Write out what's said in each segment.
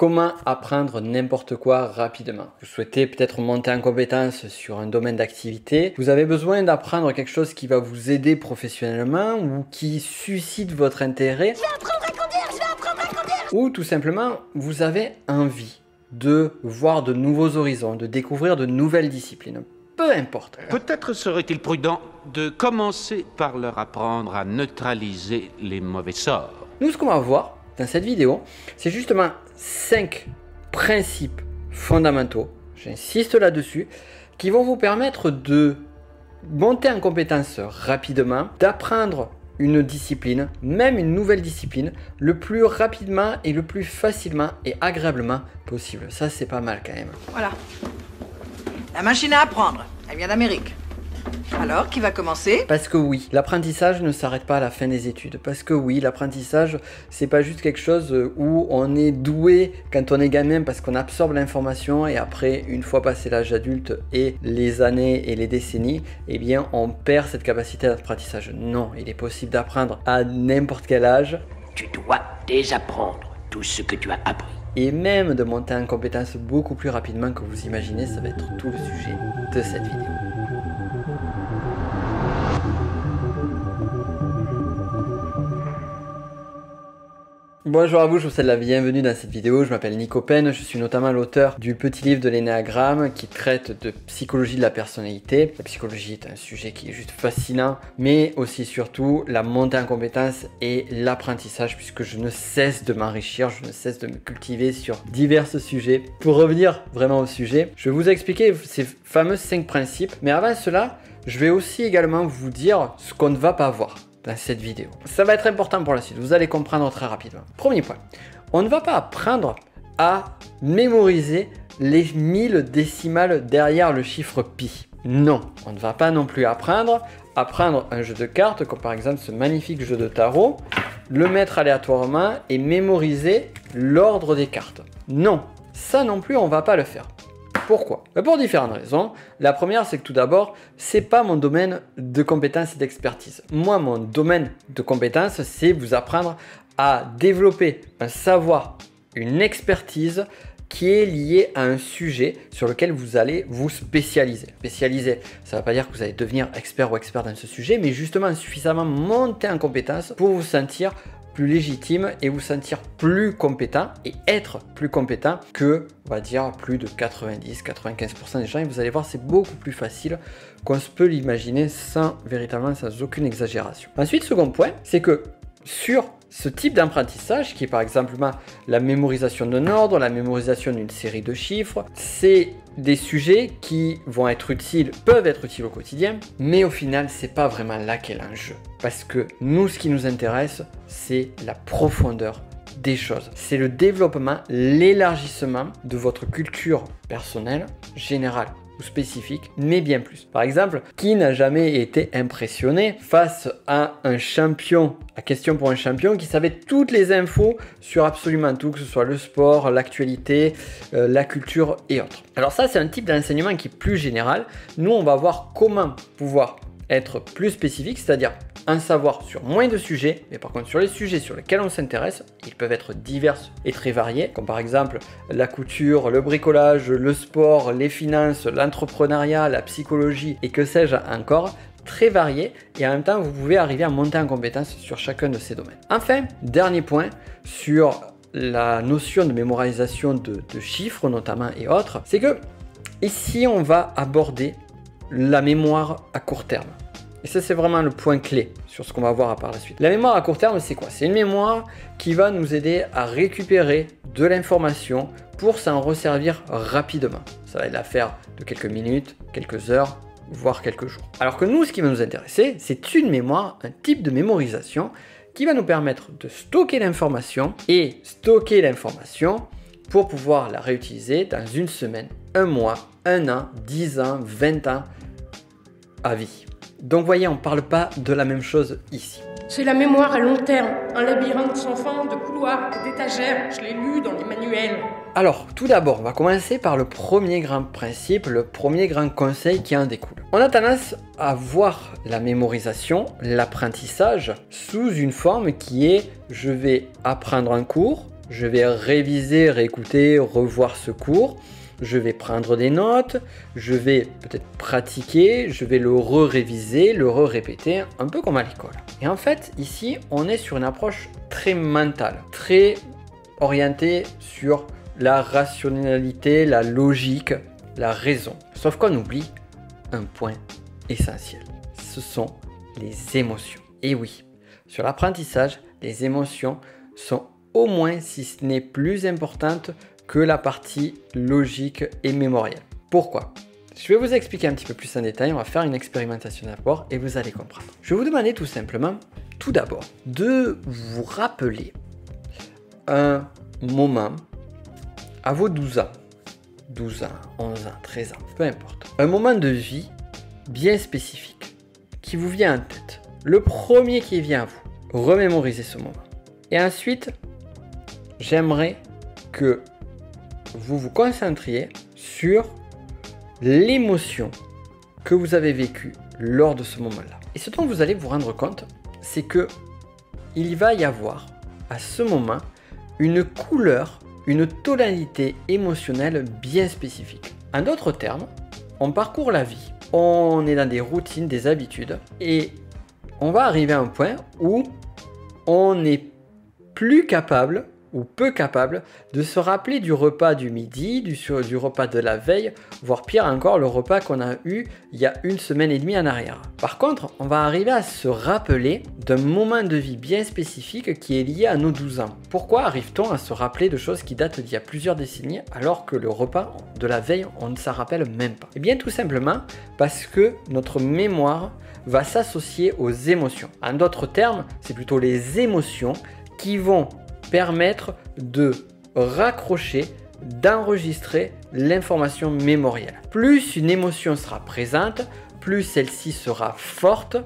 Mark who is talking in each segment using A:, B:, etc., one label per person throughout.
A: Comment apprendre n'importe quoi rapidement? Vous souhaitez peut-être monter en compétence sur un domaine d'activité. Vous avez besoin d'apprendre quelque chose qui va vous aider professionnellement ou qui suscite votre intérêt.
B: Je vais apprendre à conduire, je vais apprendre à conduire.
A: Ou tout simplement, vous avez envie de voir de nouveaux horizons, de découvrir de nouvelles disciplines. Peu importe.
C: Peut-être serait-il prudent de commencer par leur apprendre à neutraliser les mauvais sorts.
A: Nous, ce qu'on va voir dans cette vidéo, c'est justement 5 principes fondamentaux, j'insiste là-dessus, qui vont vous permettre de monter en compétence rapidement, d'apprendre une discipline, même une nouvelle discipline, le plus rapidement et le plus facilement et agréablement possible. Ça, c'est pas mal quand même.
D: Voilà. La machine à apprendre, elle vient d'Amérique. Alors, qui va commencer?
A: Parce que oui, l'apprentissage ne s'arrête pas à la fin des études. Parce que oui, l'apprentissage, c'est pas juste quelque chose où on est doué quand on est gamin parce qu'on absorbe l'information et après, une fois passé l'âge adulte et les années et les décennies, eh bien, on perd cette capacité d'apprentissage. Non, il est possible d'apprendre à n'importe quel âge.
E: Tu dois désapprendre tout ce que tu as appris.
A: Et même de monter en compétence beaucoup plus rapidement que vous imaginez, ça va être tout le sujet de cette vidéo. Bonjour à vous, je vous souhaite la bienvenue dans cette vidéo. Je m'appelle Nico Pen, je suis notamment l'auteur du petit livre de l'énéagramme qui traite de psychologie de la personnalité. La psychologie est un sujet qui est juste fascinant, mais aussi surtout la montée en compétences et l'apprentissage, puisque je ne cesse de m'enrichir, je ne cesse de me cultiver sur divers sujets. Pour revenir vraiment au sujet, je vais vous expliquer ces fameux 5 principes, mais avant cela, je vais aussi également vous dire ce qu'on ne va pas voir dans cette vidéo. Ça va être important pour la suite, vous allez comprendre très rapidement. Premier point, on ne va pas apprendre à mémoriser les 1000 décimales derrière le chiffre pi. Non, on ne va pas non plus apprendre à prendre un jeu de cartes, comme par exemple ce magnifique jeu de tarot, le mettre aléatoirement et mémoriser l'ordre des cartes. Non, ça non plus on ne va pas le faire. Pourquoi? Pour différentes raisons. La première, c'est que tout d'abord, c'est pas mon domaine de compétence et d'expertise. Moi, mon domaine de compétence, c'est vous apprendre à développer un savoir, une expertise qui est liée à un sujet sur lequel vous allez vous spécialiser. Spécialiser, ça ne veut pas dire que vous allez devenir expert ou expert dans ce sujet, mais justement suffisamment monter en compétence pour vous sentir plus légitime et vous sentir plus compétent et être plus compétent que, on va dire, plus de 90-95% des gens. Et vous allez voir, c'est beaucoup plus facile qu'on se peut l'imaginer sans aucune exagération. Ensuite, second point, c'est que sur ce type d'apprentissage, qui est par exemple la mémorisation d'un ordre, la mémorisation d'une série de chiffres, c'est des sujets qui vont être utiles, peuvent être utiles au quotidien, mais au final, c'est pas vraiment là qu'est l'enjeu. Parce que nous, ce qui nous intéresse, c'est la profondeur des choses. C'est le développement, l'élargissement de votre culture personnelle, générale ou spécifique, mais bien plus. Par exemple, qui n'a jamais été impressionné face à un champion, à question pour un champion qui savait toutes les infos sur absolument tout, que ce soit le sport, l'actualité, la culture et autres. Alors ça, c'est un type d'enseignement qui est plus général. Nous, on va voir comment pouvoir être plus spécifique, c'est-à-dire un savoir sur moins de sujets, mais par contre sur les sujets sur lesquels on s'intéresse, ils peuvent être divers et très variés, comme par exemple la couture, le bricolage, le sport, les finances, l'entrepreneuriat, la psychologie et que sais-je encore, très variés, et en même temps vous pouvez arriver à monter en compétence sur chacun de ces domaines. Enfin, dernier point sur la notion de mémorisation de chiffres notamment et autres, c'est que ici on va aborder la mémoire à court terme. Et ça, c'est vraiment le point clé sur ce qu'on va voir par la suite. La mémoire à court terme, c'est quoi? C'est une mémoire qui va nous aider à récupérer de l'information pour s'en resservir rapidement. Ça va être l'affaire de quelques minutes, quelques heures, voire quelques jours. Alors que nous, ce qui va nous intéresser, c'est une mémoire, un type de mémorisation qui va nous permettre de stocker l'information et stocker l'information pour pouvoir la réutiliser dans une semaine, un mois, un an, 10 ans, 20 ans, à vie. Donc vous voyez, on ne parle pas de la même chose ici.
F: C'est la mémoire à long terme, un labyrinthe sans fin de couloirs et d'étagères, je l'ai lu dans les manuels.
A: Alors, tout d'abord, on va commencer par le premier grand principe, le premier grand conseil qui en découle. On a tendance à voir la mémorisation, l'apprentissage, sous une forme qui est je vais apprendre un cours, je vais réviser, réécouter, revoir ce cours, je vais prendre des notes, je vais peut-être pratiquer, je vais le réviser, le répéter, un peu comme à l'école. Et en fait, ici, on est sur une approche très mentale, très orientée sur la rationalité, la logique, la raison. Sauf qu'on oublie un point essentiel. Ce sont les émotions. Et oui, sur l'apprentissage, les émotions sont au moins, si ce n'est plus importantes que la partie logique et mémorielle. Pourquoi? Je vais vous expliquer un petit peu plus en détail, on va faire une expérimentation d'abord et vous allez comprendre. Je vais vous demander tout simplement, tout d'abord, de vous rappeler un moment à vos 12 ans, 12 ans, 11 ans, 13 ans, peu importe. Un moment de vie bien spécifique qui vous vient en tête. Le premier qui vient à vous, remémorisez ce moment. Et ensuite, j'aimerais que vous vous concentriez sur l'émotion que vous avez vécue lors de ce moment-là. Et ce dont vous allez vous rendre compte, c'est que il va y avoir à ce moment une couleur, une tonalité émotionnelle bien spécifique. En d'autres termes, on parcourt la vie, on est dans des routines, des habitudes, et on va arriver à un point où on n'est plus capable ou peu capable de se rappeler du repas du midi, du repas de la veille, voire pire encore, le repas qu'on a eu il y a 1 semaine et demie en arrière. Par contre, on va arriver à se rappeler d'un moment de vie bien spécifique qui est lié à nos 12 ans. Pourquoi arrive-t-on à se rappeler de choses qui datent d'il y a plusieurs décennies alors que le repas de la veille, on ne s'en rappelle même pas? Eh bien tout simplement parce que notre mémoire va s'associer aux émotions. En d'autres termes, c'est plutôt les émotions qui vont permettre de raccrocher, d'enregistrer l'information mémorielle. Plus une émotion sera présente, plus celle-ci sera forte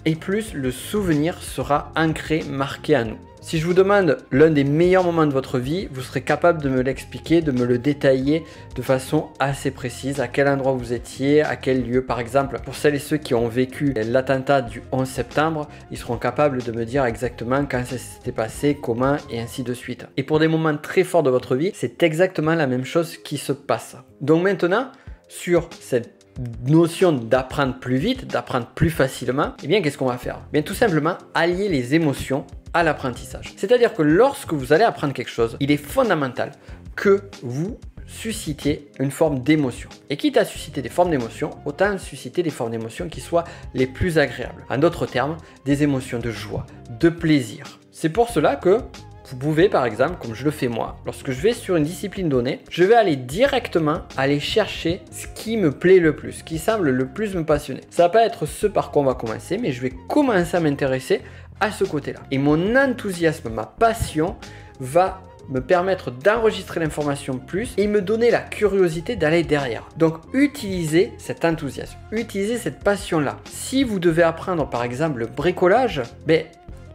A: et plus le souvenir sera ancré, marqué à nous. Si je vous demande l'un des meilleurs moments de votre vie, vous serez capable de me l'expliquer, de me le détailler de façon assez précise, à quel endroit vous étiez, à quel lieu. Par exemple, pour celles et ceux qui ont vécu l'attentat du 11 septembre, ils seront capables de me dire exactement quand ça s'était passé, comment et ainsi de suite. Et pour des moments très forts de votre vie, c'est exactement la même chose qui se passe. Donc maintenant, sur cette notion d'apprendre plus vite, d'apprendre plus facilement, eh bien qu'est-ce qu'on va faire? Bien tout simplement allier les émotions à l'apprentissage. C'est-à-dire que lorsque vous allez apprendre quelque chose, il est fondamental que vous suscitiez une forme d'émotion. Et quitte à susciter des formes d'émotion, autant susciter des formes d'émotion qui soient les plus agréables. En d'autres termes, des émotions de joie, de plaisir. C'est pour cela que vous pouvez par exemple, comme je le fais moi, lorsque je vais sur une discipline donnée, je vais aller directement aller chercher ce qui me plaît le plus, ce qui semble le plus me passionner. Ça va pas être ce par quoi on va commencer, mais je vais commencer à m'intéresser à ce côté-là. Et mon enthousiasme, ma passion va me permettre d'enregistrer l'information plus et me donner la curiosité d'aller derrière. Donc utilisez cet enthousiasme, utilisez cette passion-là. Si vous devez apprendre par exemple le bricolage,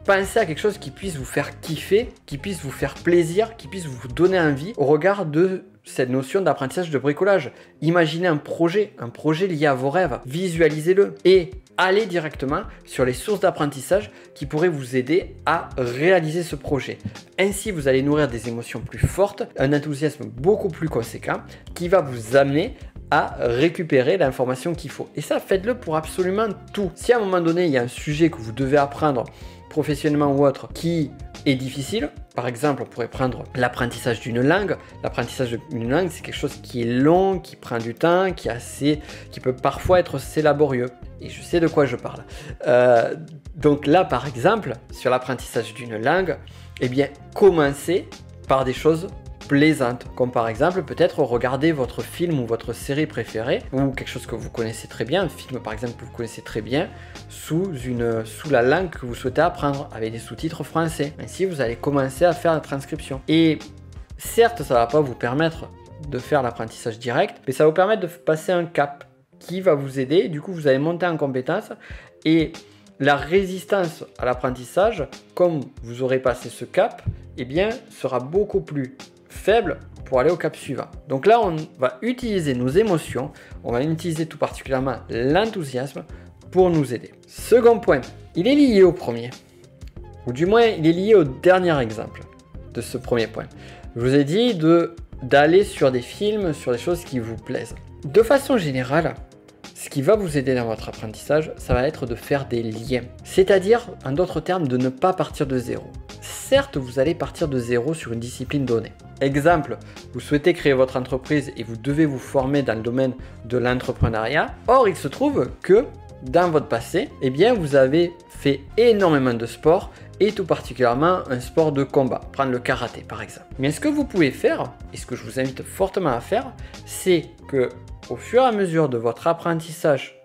A: pensez à quelque chose qui puisse vous faire kiffer, qui puisse vous faire plaisir, qui puisse vous donner envie au regard de cette notion d'apprentissage de bricolage. Imaginez un projet lié à vos rêves, visualisez-le et allez directement sur les sources d'apprentissage qui pourraient vous aider à réaliser ce projet. Ainsi, vous allez nourrir des émotions plus fortes, un enthousiasme beaucoup plus conséquent qui va vous amener à récupérer l'information qu'il faut. Et ça, faites-le pour absolument tout. Si à un moment donné, il y a un sujet que vous devez apprendre professionnellement ou autre qui est difficile, par exemple, on pourrait prendre l'apprentissage d'une langue. L'apprentissage d'une langue, c'est quelque chose qui est long, qui prend du temps, qui peut parfois être assez laborieux. Et je sais de quoi je parle. Donc là, par exemple, sur l'apprentissage d'une langue, eh bien, commencez par des choses plaisantes, comme par exemple peut-être regarder votre film ou votre série préférée ou quelque chose que vous connaissez très bien, un film par exemple que vous connaissez très bien sous la langue que vous souhaitez apprendre avec des sous-titres français. Ainsi vous allez commencer à faire la transcription. Et certes ça ne va pas vous permettre de faire l'apprentissage direct, mais ça va vous permettre de passer un cap qui va vous aider. Du coup vous allez monter en compétence et la résistance à l'apprentissage, comme vous aurez passé ce cap, eh bien sera beaucoup plus faible pour aller au cap suivant. Donc là, on va utiliser nos émotions, on va utiliser tout particulièrement l'enthousiasme pour nous aider. Second point, il est lié au premier, ou du moins il est lié au dernier exemple. de ce premier point. Je vous ai dit d'aller sur des films, sur des choses qui vous plaisent. De façon générale, ce qui va vous aider dans votre apprentissage, ça va être de faire des liens. C'est-à-dire, en d'autres termes, de ne pas partir de zéro. Certes, vous allez partir de zéro sur une discipline donnée. Exemple, vous souhaitez créer votre entreprise et vous devez vous former dans le domaine de l'entrepreneuriat. Or, il se trouve que dans votre passé, eh bien, vous avez fait énormément de sport et tout particulièrement un sport de combat, prendre le karaté par exemple. Mais ce que vous pouvez faire, et ce que je vous invite fortement à faire, c'est que au fur et à mesure de votre apprentissage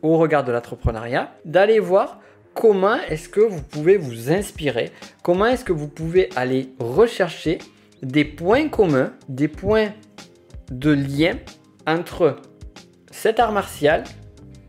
A: au regard de l'entrepreneuriat, d'aller voir comment est-ce que vous pouvez vous inspirer, comment est-ce que vous pouvez aller rechercher des points communs, des points de lien entre cet art martial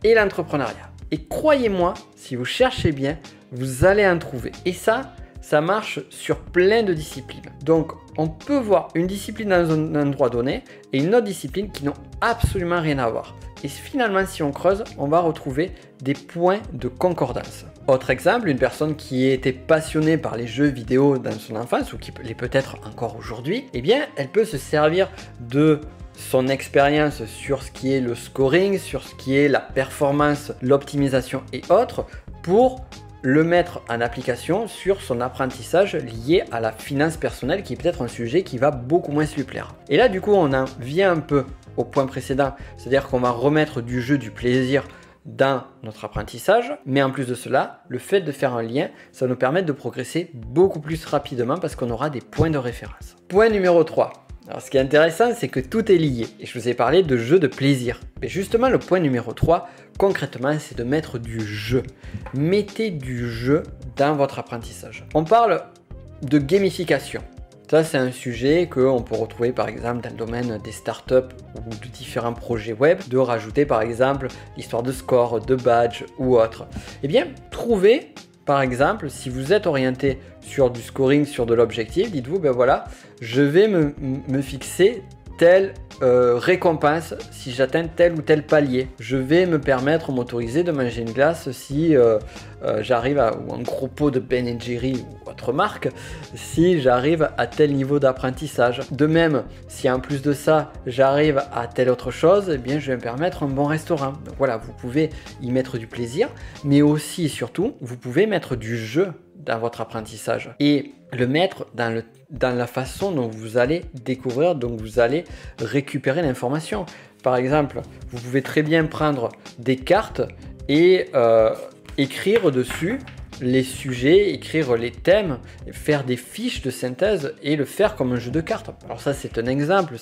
A: et l'entrepreneuriat. Et croyez-moi, si vous cherchez bien, vous allez en trouver. Et ça marche sur plein de disciplines. Donc, on peut voir une discipline dans un endroit donné et une autre discipline qui n'ont absolument rien à voir. Et finalement, si on creuse, on va retrouver des points de concordance. Autre exemple, une personne qui était passionnée par les jeux vidéo dans son enfance ou qui l'est peut-être encore aujourd'hui, eh bien, elle peut se servir de son expérience sur ce qui est le scoring, sur ce qui est la performance, l'optimisation et autres pour le mettre en application sur son apprentissage lié à la finance personnelle qui est peut-être un sujet qui va beaucoup moins lui plaire. Et là du coup on en vient un peu au point précédent, c'est-à-dire qu'on va remettre du jeu, du plaisir dans notre apprentissage, mais en plus de cela, le fait de faire un lien, ça va nous permettre de progresser beaucoup plus rapidement parce qu'on aura des points de référence. Point numéro 3. Alors ce qui est intéressant, c'est que tout est lié et je vous ai parlé de jeu de plaisir. Mais justement, le point numéro 3, concrètement, c'est de mettre du jeu. Mettez du jeu dans votre apprentissage. On parle de gamification. Ça, c'est un sujet qu'on peut retrouver par exemple dans le domaine des startups ou de différents projets web, de rajouter par exemple l'histoire de score, de badge ou autre. Eh bien, trouvez par exemple, si vous êtes orienté sur du scoring, sur de l'objectif, dites-vous, ben voilà, je vais me fixer telle récompense si j'atteins tel ou tel palier. Je vais me permettre, m'autoriser de manger une glace si j'arrive à, ou un gros pot de Ben & Jerry ou autre marque, si j'arrive à tel niveau d'apprentissage. De même, si en plus de ça, j'arrive à telle autre chose, eh bien je vais me permettre un bon restaurant. Donc voilà, vous pouvez y mettre du plaisir, mais aussi et surtout, vous pouvez mettre du jeu dans votre apprentissage et le mettre dans la façon dont vous allez découvrir, dont vous allez récupérer l'information. Par exemple, vous pouvez très bien prendre des cartes et écrire dessus les sujets, écrire les thèmes, faire des fiches de synthèse et le faire comme un jeu de cartes. Alors ça c'est un exemple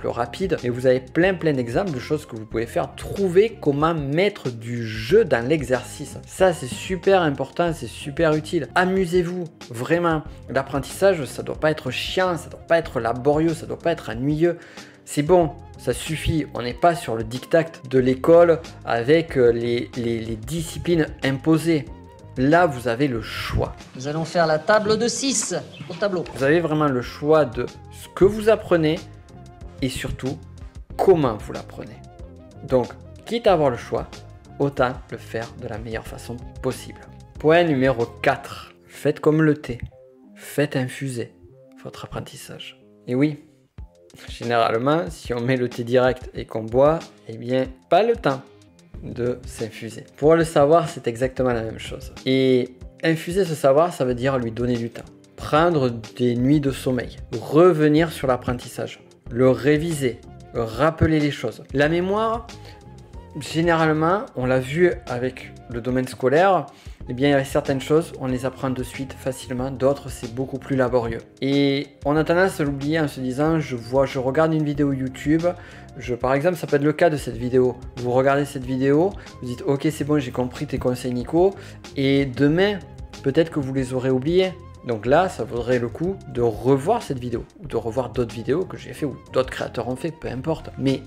A: rapide, mais vous avez plein d'exemples de choses que vous pouvez faire. Trouver comment mettre du jeu dans l'exercice. Ça c'est super important, c'est super utile. Amusez-vous, vraiment. L'apprentissage ça doit pas être chiant, ça doit pas être laborieux, ça doit pas être ennuyeux. C'est bon, ça suffit, on n'est pas sur le diktat de l'école avec les disciplines imposées. Là, vous avez le choix.
G: Nous allons faire la table de 6 au tableau.
A: Vous avez vraiment le choix de ce que vous apprenez et surtout comment vous l'apprenez. Donc, quitte à avoir le choix, autant le faire de la meilleure façon possible. Point numéro 4. Faites comme le thé. Faites infuser votre apprentissage. Et oui, généralement, si on met le thé direct et qu'on boit, eh bien, pas le temps de s'infuser. Pour le savoir, c'est exactement la même chose. Et infuser ce savoir, ça veut dire lui donner du temps. Prendre des nuits de sommeil. Revenir sur l'apprentissage. Le réviser. Rappeler les choses. La mémoire, généralement, on l'a vu avec le domaine scolaire, eh bien, il y a certaines choses, on les apprend de suite facilement, d'autres, c'est beaucoup plus laborieux. Et on a tendance à l'oublier en se disant, je regarde une vidéo YouTube, par exemple, ça peut être le cas de cette vidéo. Vous regardez cette vidéo, vous dites, ok, c'est bon, j'ai compris tes conseils, Nico, et demain, peut-être que vous les aurez oubliés. Donc là, ça vaudrait le coup de revoir cette vidéo, ou de revoir d'autres vidéos que j'ai fait, ou d'autres créateurs ont fait, peu importe. Mais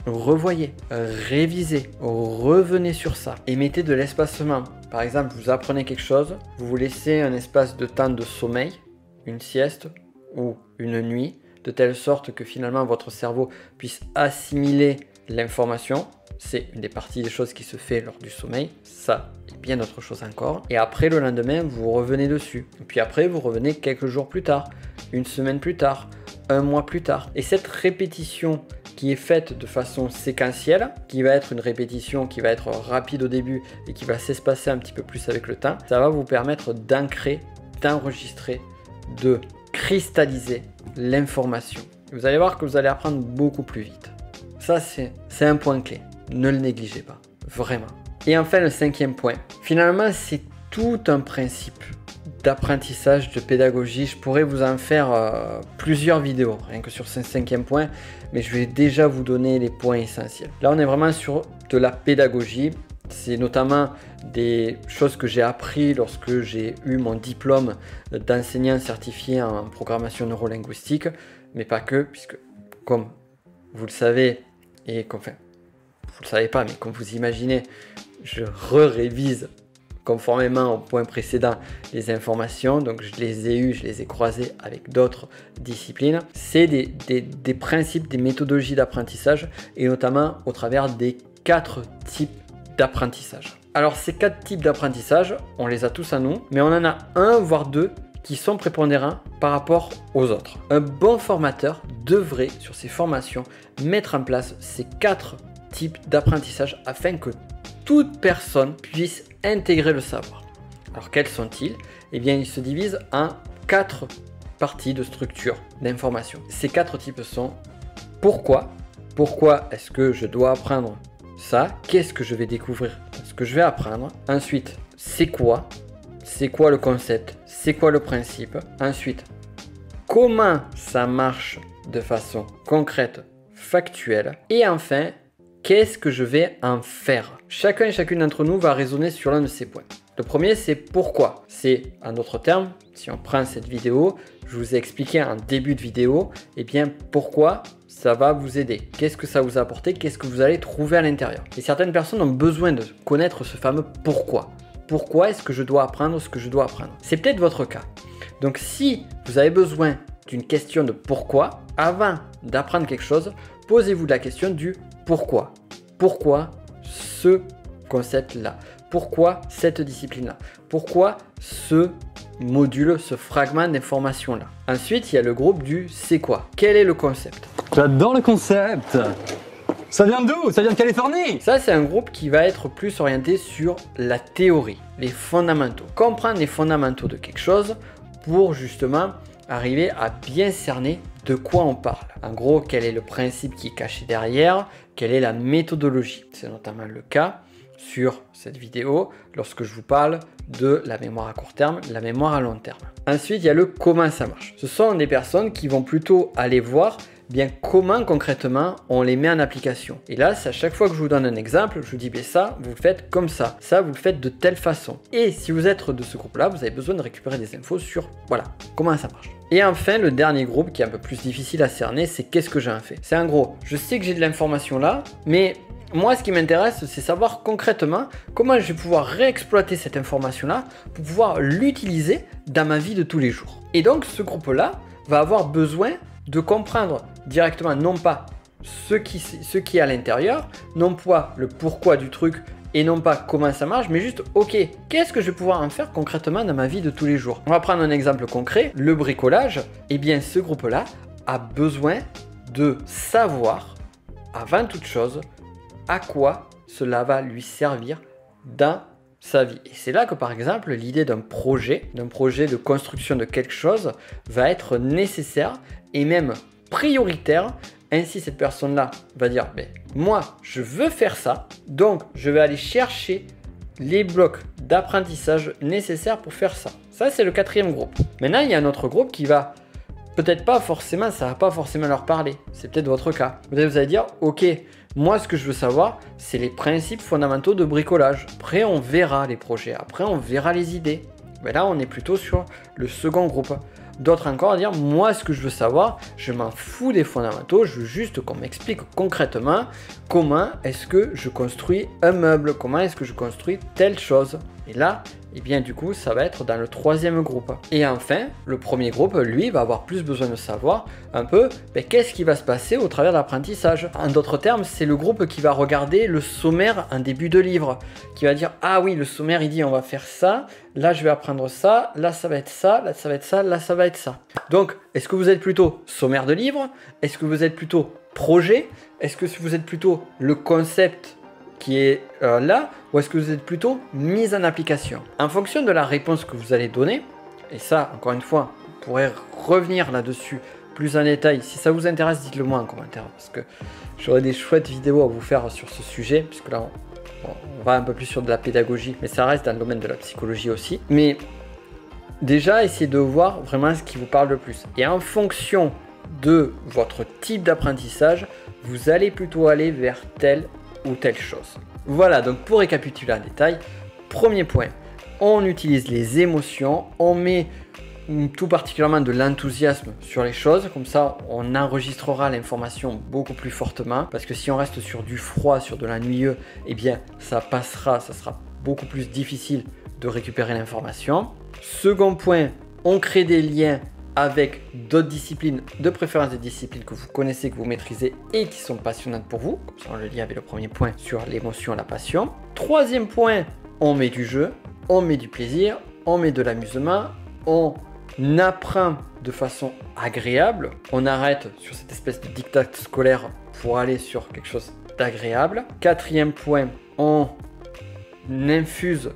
A: revoyez, révisez, revenez sur ça et mettez de l'espacement. Par exemple, vous apprenez quelque chose, vous vous laissez un espace de temps de sommeil, une sieste ou une nuit, de telle sorte que finalement votre cerveau puisse assimiler l'information. C'est une des parties des choses qui se fait lors du sommeil. Ça et bien d'autres choses encore. Et après, le lendemain, vous revenez dessus. Et puis après, vous revenez quelques jours plus tard, une semaine plus tard, un mois plus tard. Et cette répétition qui est faite de façon séquentielle, qui va être une répétition qui va être rapide au début et qui va s'espacer un petit peu plus avec le temps, ça va vous permettre d'ancrer, d'enregistrer, de cristalliser l'information. Vous allez voir que vous allez apprendre beaucoup plus vite. Ça, c'est un point clé. Ne le négligez pas, vraiment. Et enfin, le 5e point. Finalement, c'est tout un principe d'apprentissage, de pédagogie. Je pourrais vous en faire plusieurs vidéos, rien que sur ce 5e point, mais je vais déjà vous donner les points essentiels. Là, on est vraiment sur de la pédagogie. C'est notamment des choses que j'ai appris lorsque j'ai eu mon diplôme d'enseignant certifié en programmation neurolinguistique, mais pas que, puisque comme vous le savez, et comme, enfin, vous le savez pas, mais comme vous imaginez, je révise conformément au point précédent les informations, donc je les ai eues, je les ai croisées avec d'autres disciplines. C'est des principes, des méthodologies d'apprentissage, et notamment au travers des 4 types d'apprentissage. Alors ces 4 types d'apprentissage, on les a tous à nous, mais on en a un voire 2 qui sont prépondérants par rapport aux autres. Un bon formateur devrait, sur ses formations, mettre en place ces 4 types d'apprentissage afin que toute personne puisse intégrer le savoir. Alors quels sont-ils? Eh bien, ils se divisent en 4 parties de structure d'information. Ces 4 types sont pourquoi? Pourquoi est-ce que je dois apprendre ça? Qu'est-ce que je vais découvrir? Ce que je vais apprendre. Ensuite, c'est quoi? C'est quoi le concept? C'est quoi le principe? Ensuite, comment ça marche de façon concrète, factuelle? Et enfin, qu'est-ce que je vais en faire? Chacun et chacune d'entre nous va raisonner sur l'un de ces points. Le premier, c'est pourquoi. C'est, en d'autres termes, si on prend cette vidéo, je vous ai expliqué en début de vidéo, eh bien pourquoi ça va vous aider. Qu'est-ce que ça vous a apporté? Qu'est-ce que vous allez trouver à l'intérieur? Et certaines personnes ont besoin de connaître ce fameux pourquoi. Pourquoi est-ce que je dois apprendre ce que je dois apprendre? C'est peut-être votre cas. Donc si vous avez besoin d'une question de pourquoi, avant d'apprendre quelque chose, posez-vous la question du pourquoi. Pourquoi ce concept-là? Pourquoi cette discipline-là? Pourquoi ce module, ce fragment d'information-là? Ensuite, il y a le groupe du c'est quoi? Quel est le concept?
H: J'adore le concept! Ça vient d'où? Ça vient de Californie?
A: Ça, c'est un groupe qui va être plus orienté sur la théorie, les fondamentaux. Comprendre les fondamentaux de quelque chose pour justement arriver à bien cerner de quoi on parle. En gros, quel est le principe qui est caché derrière, quelle est la méthodologie. C'est notamment le cas sur cette vidéo lorsque je vous parle de la mémoire à court terme, la mémoire à long terme. Ensuite, il y a le comment ça marche. Ce sont des personnes qui vont plutôt aller voir bien comment concrètement on les met en application. Et là, c'est à chaque fois que je vous donne un exemple, je vous dis, bien ça, vous le faites comme ça vous le faites de telle façon. Et si vous êtes de ce groupe-là, vous avez besoin de récupérer des infos sur, voilà, comment ça marche. Et enfin, le dernier groupe qui est un peu plus difficile à cerner, c'est qu'est-ce que j'en fais. C'est en gros, je sais que j'ai de l'information là, mais moi, ce qui m'intéresse, c'est savoir concrètement comment je vais pouvoir réexploiter cette information-là pour pouvoir l'utiliser dans ma vie de tous les jours. Et donc, ce groupe-là va avoir besoin de comprendre directement non pas ce qui est à l'intérieur, non pas le pourquoi du truc et non pas comment ça marche, mais juste ok, qu'est-ce que je vais pouvoir en faire concrètement dans ma vie de tous les jours. On va prendre un exemple concret, le bricolage. Eh bien, ce groupe-là a besoin de savoir, avant toute chose, à quoi cela va lui servir dans sa vie. Et c'est là que par exemple l'idée d'un projet de construction de quelque chose va être nécessaire et même prioritaire. Ainsi cette personne-là va dire, ben, moi je veux faire ça, donc je vais aller chercher les blocs d'apprentissage nécessaires pour faire ça. Ça c'est le 4e groupe. Maintenant il y a un autre groupe qui va peut-être pas forcément, ça va pas forcément leur parler. C'est peut-être votre cas. Vous allez dire, ok, moi ce que je veux savoir, c'est les principes fondamentaux de bricolage. Après on verra les projets, après on verra les idées. Mais là on est plutôt sur le second groupe. D'autres encore à dire, moi ce que je veux savoir, je m'en fous des fondamentaux, je veux juste qu'on m'explique concrètement comment est-ce que je construis un meuble, comment est-ce que je construis telle chose. Et là, et bien du coup ça va être dans le troisième groupe. Et enfin, le premier groupe, lui, va avoir plus besoin de savoir un peu qu'est-ce qui va se passer au travers de l'apprentissage. En d'autres termes, c'est le groupe qui va regarder le sommaire en début de livre, qui va dire ah oui, le sommaire il dit on va faire ça, là je vais apprendre ça, là ça va être ça, là ça va être ça, là ça va être ça. Donc est-ce que vous êtes plutôt sommaire de livre? Est-ce que vous êtes plutôt projet? Est-ce que vous êtes plutôt le concept qui est là, ou est-ce que vous êtes plutôt mise en application? En fonction de la réponse que vous allez donner, et ça encore une fois, vous pourrez revenir là-dessus plus en détail. Si ça vous intéresse, dites-le moi en commentaire, parce que j'aurai des chouettes vidéos à vous faire sur ce sujet, puisque là on va un peu plus sur de la pédagogie, mais ça reste dans le domaine de la psychologie aussi. Mais déjà, essayez de voir vraiment ce qui vous parle le plus. Et en fonction de votre type d'apprentissage, vous allez plutôt aller vers telle ou telle chose. Voilà, donc pour récapituler en détail, premier point, on utilise les émotions, on met tout particulièrement de l'enthousiasme sur les choses, comme ça on enregistrera l'information beaucoup plus fortement, parce que si on reste sur du froid, sur de l'ennuyeux, eh bien ça passera, ça sera beaucoup plus difficile de récupérer l'information. Second point, on crée des liens avec d'autres disciplines, de préférence des disciplines que vous connaissez, que vous maîtrisez et qui sont passionnantes pour vous. Comme ça, on le lit avec le premier point sur l'émotion, la passion. Troisième point, on met du jeu, on met du plaisir, on met de l'amusement, on apprend de façon agréable, on arrête sur cette espèce de diktat scolaire pour aller sur quelque chose d'agréable. Quatrième point, on infuse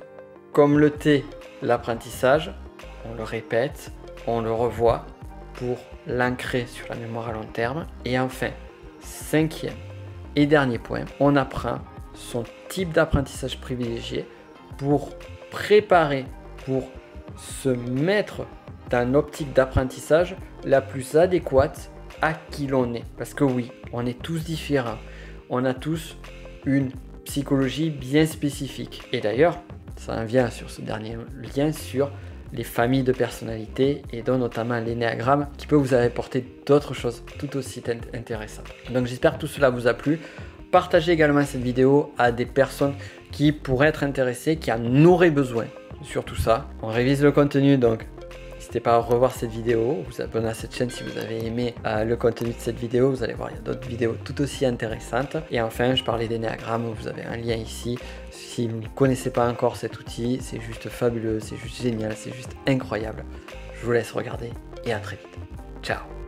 A: comme le thé l'apprentissage, on le répète, on le revoit pour l'ancrer sur la mémoire à long terme. Et enfin, cinquième et dernier point, on apprend son type d'apprentissage privilégié pour préparer, pour se mettre dans l'optique d'apprentissage la plus adéquate à qui l'on est. Parce que oui, on est tous différents, on a tous une psychologie bien spécifique. Et d'ailleurs, ça en vient sur ce dernier lien sur les familles de personnalités et dont notamment l'énéagramme qui peut vous apporter d'autres choses tout aussi intéressantes. Donc j'espère que tout cela vous a plu. Partagez également cette vidéo à des personnes qui pourraient être intéressées, qui en auraient besoin sur tout ça. On révise le contenu, donc n'hésitez pas à revoir cette vidéo, vous abonner à cette chaîne si vous avez aimé le contenu de cette vidéo. Vous allez voir, il y a d'autres vidéos tout aussi intéressantes. Et enfin, je parlais d'énéagramme, vous avez un lien ici. Si vous ne connaissez pas encore cet outil, c'est juste fabuleux, c'est juste génial, c'est juste incroyable. Je vous laisse regarder et à très vite. Ciao.